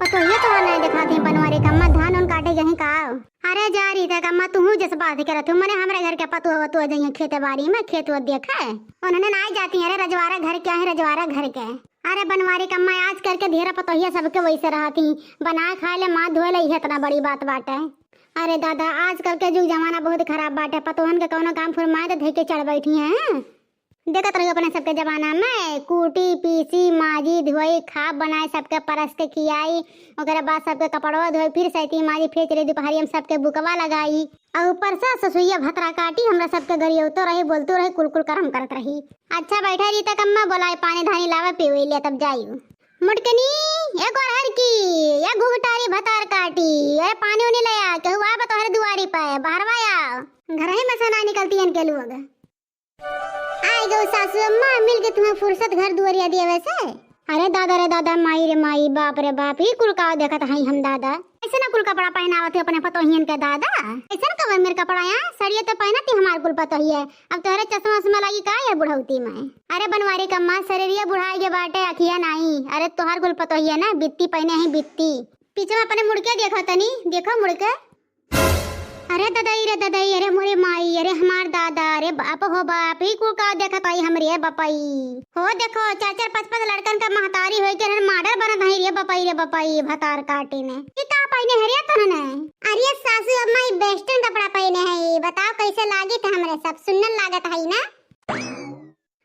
पतोहिया तो नहीं दिखाती बनवारी कम्मा धान उन काटे गही का। अरे जा रही था कम्मा तू जैसे बात करत हूँ मने हमारे घर के पतो हो तो जइए खेते बाड़ी में खेत वो देखा है उन्होंने ना जाती है। अरे रजवाड़ा घर क्या है रजवाड़ा घर के। अरे बनवारी कम्मा आज करके धेरा पतोहिया सबके वैसे रहती बनाए खाए ले माँ धोए ले इतना बड़ी बात बाटे। अरे दादा आजकल के युग जमाना बहुत खराब बाटे पतोहन के कोनो काम फुरमाए तो धे के चढ़ बैठी है। देखत रहियो अपने सबके जमाना में कूटी पीसी माजी धोई खाप बनाए सबके परस के खियाई ओकरे बाद सबके कपड़वा धोई फिर सैती माजी फिर चले दोपहरी हम सबके बुकवा लगाई और ऊपर से ससुइया भतरा काटी हमरा सबके गरियो तो रही बोलतो रही कुलकुल करम करत रही। अच्छा बैठा रही तक अम्मा बोलाए पानी धानी लावे पीवे ले तब जाइयो मुटकनी एक और हर की या घुघटारी भतार काटी अरे पानी उनी ले आ केहू आ तोहरे दुआरी पे बाहरवा आ घर ही में से ना निकलती हैं के लोग। आई गो सासू अम्मा मिल के तुम्हें फुर्सत घर दुआरिया दिए वैसे। अरे दादा माई रे माई बाप रे बाप ही कुल का देखत हई हम दादा ऐसे ना कुल कपड़ा पहनावत है अपने पतोहियन के दादा ऐसे ना कवर मेरे कपड़ा यहाँ सड़िए तो पहनती हमार कुल पतोहिया अब तोहरे चश्मा उस्मा लगी का यार बुढ़ौती में। अरे बनवारी कम्मा शरीरिया बुढ़ाई के बाटे अखिया नहीं। अरे तोहार कुल पतोहिया ना बित्ती पहने ही बित्ती पीछे में अपने मुड़के देखो तनी देखो मुड़के। अरे दादाई अरे मोरे माई अरे हमार दादा अरे बाप हो बाप ही कुल का देखत आई हमरे बपाई हो देखो 4-5 लड़कन का महतारी होई के मॉडल बनत हई रे बपाई भतार काटी ने ई का पहने हरिया तने। अरे सासू अम्मा ई वेस्टर्न कपड़ा पहने है बताओ कैसे लागी थे हमरे सब सुन्नन लागत हई ना।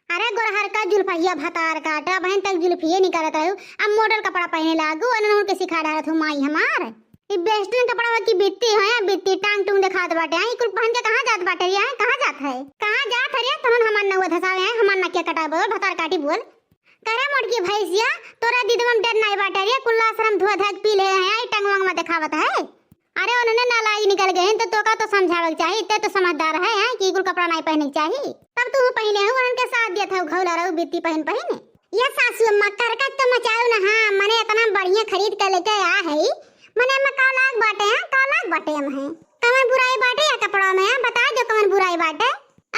अरे गोरहर का जुल्फिया भतार काटा बहन तक जुल्फिए निकालत रहू अब मॉडल कपड़ा पहने लागू अनन के सिखा डालत हूं माई हमार ई वेस्टर्न कपड़ा की बित्ती है बित्ती टांग टूंग दिखात बाटे आई कुल पहन के कहां जात बाटे रे कहां जात है कहां जात रे तहन हमन न धसावे है हमन न के कटा बोल भतार काटी बोल करे मोटकी भैंसिया तोरा दीदवम डर नहीं बाटे रे कुल्ला शरम धुआ धक पी ले है आई टंग वंग में दिखावत है। अरे उन्होंने नालायक निकल गए तो तोका तो समझावे चाहिए इतने तो समझदार है कि कुल कपड़ा नहीं पहने चाहिए तब तू पहने हो उनके साथ दिया था घौला रहू बित्ती पहन ये सासू अम्मा करकट तो मचाऊ ना। हां मने इतना बढ़िया खरीद के लेके आ है मने में का लाग बाटे हम है कमन बुराई बाटे या कपड़ा में बता दो कमन बुराई बाटे।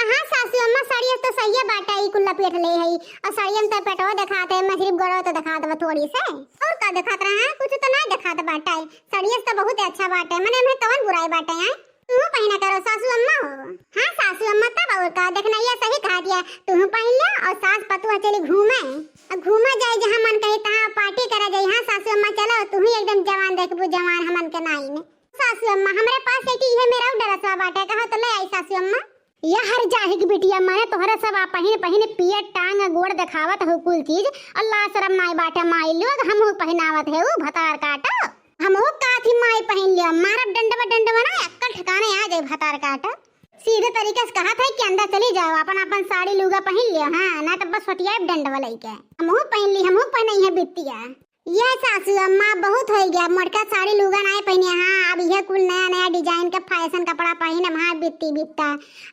हां सासू अम्मा साड़ी तो सही है बाटे ई कुल्ला पेट ले है और साड़ी में तो पेटो दिखाते मैं सिर्फ गड़ो तो दिखा दो थोड़ी से और का दिखात रहा है कुछ तो नहीं दिखात बाटे साड़ी तो बहुत अच्छा बाटे मने में कौन बुराई बाटे है तू पहना करो सासू अम्मा हो। हां सासू अम्मा तब और का देखना ये सही कहा दिया तू पहन ले और सास पतुआ चली घूमे जाए जहां मन कहे तहां पार्टी करा जाए। हां सासू अम्मा चलो तू ही एकदम जवान देखबू जवान हमन के नाई में सासू अम्मा हमरे पास एटी है मेरा डरसा बाटे कहा तो ले आई सासू अम्मा या हर जाहि की बिटिया माने तोहरे सब पहने पिए टांग गोड़ दिखावत हो कुल चीज अल्लाह शर्म नाई बाटे माई लोग हमहु पहनावत है उ भतार काटा हमहु काथी माई पहन लिया मारब डंडवा ना अक्कल ठिकाने आ जाए भतार काटा सीधे तरीके से कहा था कि अंदर चली जाओ अपन साड़ी लुगा पहन लियो। हां ना तो बस फटिया डंडवा लइके हमहु पहन ली हमहु पहनई है बिटिया। ये सासू अम्मा बहुत हो गया मोटका साड़ी लुगा नहीं पहने। हां अब यह कुल नया डिजाइन का फैशन कपड़ा पहने हां बित्ता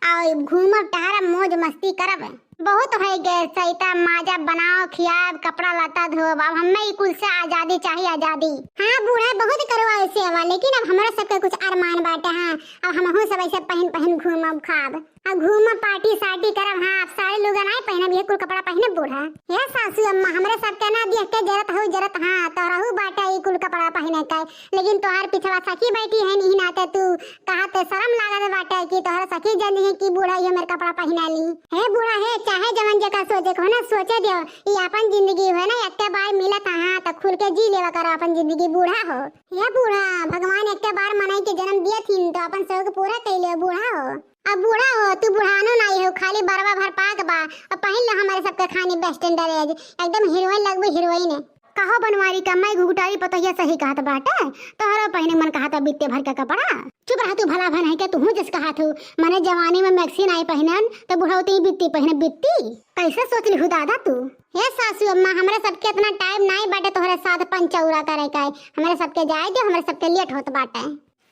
और घूमब टहरब मौज मस्ती करब बहुत हो गए सईता माजा बनाओ खियाब कपड़ा लता धोब अब हमें कुल से आजादी चाहिए आजादी। हां बूढ़ा बहुत करवा ऐसे वाला लेकिन अब हमारा सबके कुछ अरमान बाटे। हां अब हमहु सब ऐसे पहन घूमब खाब अब घूमब पार्टी सार्टी करब। हां अब साड़ी लुगा नहीं पहनब ये कुल कपड़ा पहने बूढ़ा ये सासू अम्मा हमरे सबके ना देख के जरूरत हां तो रहू बाटे ये कुल कपड़ा पहने का लेकिन तोहार पिछवा सखी बैठी है नहीं नाते तू कहते शर्म लागत बाटे कि तोहर सखी जन है कि बूढ़ा ये मेरे कपड़ा पहना ली है बूढ़ा है चाहे जवन जगह सोचे को ना सोचे दियो ये अपन जिंदगी है ना एक बार मिलत हां तो खुल के जी लेवा कर अपन जिंदगी बूढ़ा हो ये बूढ़ा भगवान एक बार मनाई के जन्म दिया थी तो अपन शौक पूरा कर ले बूढ़ा हो अब बूढ़ा हो तू बुढ़ानो नहीं हो खाली बरवा भर पाक बा और पहन ले हमारे सबके खानी वेस्टर्न ड्रेस एकदम हीरोइन लगबो हीरोइन कहो बनवारी का मैं घुघटारी पतोहिया सही कहत बाटे तोहरा पहने मन कहता बित्ते भर का कपड़ा चुप रह तू भला भन है के तू जस कहत हो मने जवानी में मैक्सी नहीं पहनन तो बुढ़ौती बित्ती पहने बित्ती कैसे सोच ली दादा तू। हे सासू अम्मा हमारे सबके इतना टाइम नहीं बाटे तोहरे साथ पंचौरा करे का हमारे सबके जाए दे हमारे सबके लेट होत बाटे।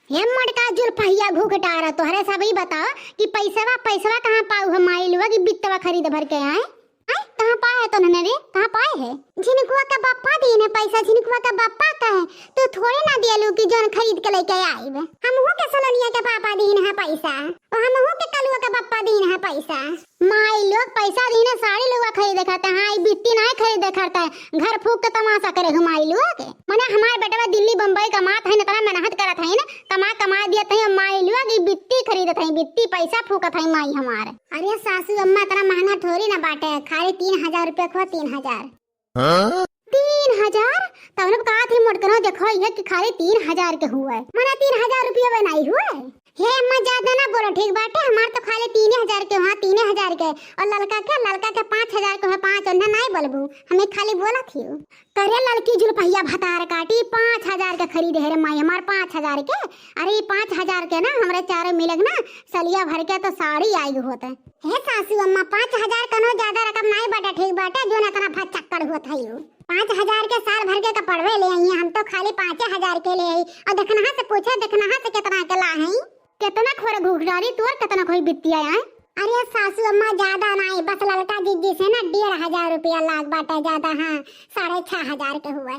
ये मटका जुल्फिया घुघटारा तोहरे सब ही बताओ कि पैसा कहाँ पाऊ हम माई लुआ कि बित्तवा खरीद भर के आए कहाँ पाए तो रे कहाँ पाए है झिनकुआ का बापा दी ने पैसा झिनकुआ का बापा का है तो थोड़े ना दियलू कि जोन खरीद के लेके आईब। हमहू के सलोनिया के पापा दीन है पैसा और हमहू के कलुआ के पापा दीन है पैसा। माई लोग पैसा दीने साड़ी लोग खरीदे खाते हैं, ई बिट्टी नहीं खरीदे करता है। घर फूक के तमाशा करे माई लोग के। मने हमार बेटा दिल्ली बम्बई कमात है, इतना मेहनत करत है ना, कमा दिया थे माई लोग ई बिट्टी खरीदत है, बिट्टी पैसा फूकत है माई हमारे। अरे सासू अम्मा इतना महंगा थोड़ी ना बाटे, खाली 3000 रुपए खो 3000। 3000 तब लोग कहा थी मोटकनो देखो ये कि खाली 3000 के हुए, मने 3000 रुपया बनाई हुए। हे अम्मा ज्यादा ना बोलो ठीक बाटे, हमार तो खाली 3000 के, वहाँ 3000 के और लड़का के 5000 के है। 5 अन्ना नहीं बोलबू, हमें खाली बोला थी करे लड़की जुलपहिया भतार काटी 5000 के खरीदे है रे माई हमार 5000 के। अरे 5000 के ना हमरे चारों मिलग ना सलिया भर के तो साड़ी आई होते। हे सासू अम्मा 5000 कनो ज्यादा रकम नहीं बाटे ठीक बाटे, जो ना तना फट चक्कर होत है यू। 5000 के साल भर के कपड़वे ले आई, हम तो खाली 5000 के ले आई। और देखना से पूछे, देखना से कितना के ला है, कितना खोर घुघरारी तोर कितना कोई बित्तिया है। अरे सासू अम्मा ज्यादा नहीं, बस लड़का जिद्दी से ना 1500 रुपया लाग बाटे ज्यादा। हाँ 6500 के हुए।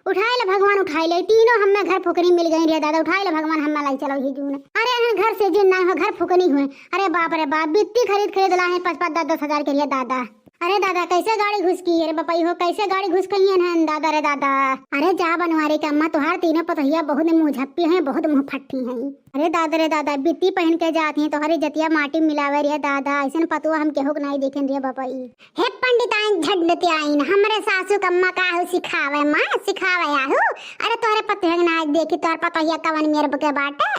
उठाई ले भगवान उठाई ले, तीनों हमें घर फुकनी मिल गई रे दादा। उठाई ले भगवान हमें लाई चलो ही जून। अरे घर से जिन ना हो घर फुकनी हुए। अरे बाप रे बाप बित्ती खरीद ला है 5-5 10 हजार के लिए दादा। अरे दादा कैसे गाड़ी घुस की है रे बपाई हो, कैसे गाड़ी घुस गई है दादा रे दादा। अरे जा बनवारी के अम्मा तुहार तीनों पतोहिया बहुत मुंह झप्पी है, बहुत मुंह फट्टी है। अरे दादा रे दादा बित्ती पहन के जाती है तो हरी जतिया माटी मिलावे रे दादा, ऐसे पतुआ हम केहू नहीं देखें रे बपाई। हे पंडिताइन झंडते आइन हमरे सासू कम्मा काहू सिखावे मां सिखावे आहू। अरे तोरे पतोहिया ना देखी तोर पतोहिया कवन मेरे के बाटे।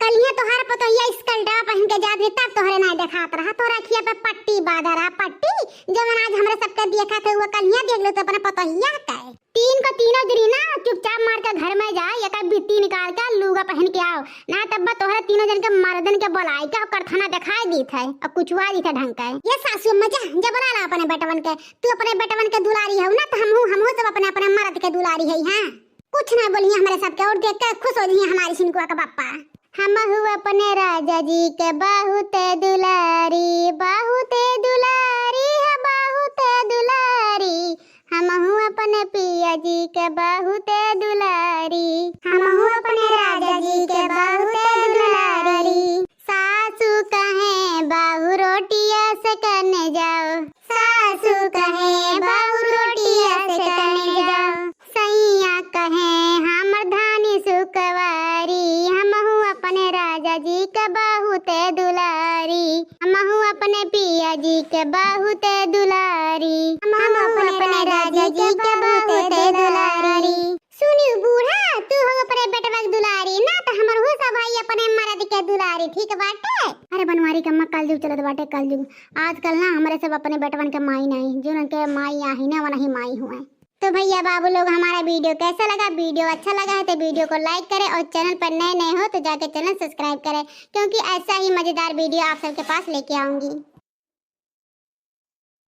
कलिया तोहार पतोहिया स्कर्टा पहन के जात है तब तोहरे नहीं देखात रहा, तोरा अखिया पे पट्टी बांधा रहा पट्टी। जवन आज हमरे सबके देखा थे वो कलिया देख लो तो अपना पतोहिया का तीन को तीनों दिन ना चुपचाप मार के घर में जा, एक बिट्टी निकाल के लूगा पहन के आओ ना, तब तोहरे तीनों जन के मर्दन के बोलाई के करथना दिखाई दी थे और कुछ हुआ दी थे ढंग का। ये सासू अम्मा जा बोला ला अपने बेटवन के, तू अपने बेटवन के दुलारी है ना, तो हमहू सब अपने अपने मर्द के दुलारी है। हां कुछ ना बोलिए हमारे सबके और देख के खुश हो जी हमारी सिनकुआ का पापा। हम अपने राजा जी के बहुत दुलारी, बहुत दुलारी है बहुत दुलारी। हम अपने पिया जी के बहुत दुलारी, हम अपने राजा जी के बहुत दुलारी। सासू कहे बाहू रोटिया से करने जाओ, सासू कहे बाहू रोटिया से करने जाओ। सैया कहे हमर धानी सुकवारी, अपने राजा जी के बहुत दुलारी। हमहू अपने पिया जी के बहुत दुलारी, हम अपने राजा जी के बहुत दुलारी। सुनी बूढ़ा तू हो अपने बेटवा के दुलारी ना, तो हमर हो सब भाई अपने मर्द के दुलारी ठीक बाटे। अरे बनवारी कम्मा कल जुग चलत बाटे कल जुग, आजकल ना हमारे सब अपने बेटवन के माई नहीं, जो उनके माई आही ना वही माई हुए। तो भैया बाबू लोग हमारा वीडियो कैसा लगा, वीडियो अच्छा लगा है तो वीडियो को लाइक करें और चैनल पर नए हो तो जाके चैनल सब्सक्राइब करें, क्योंकि ऐसा ही मजेदार वीडियो आप सबके पास लेके आऊंगी।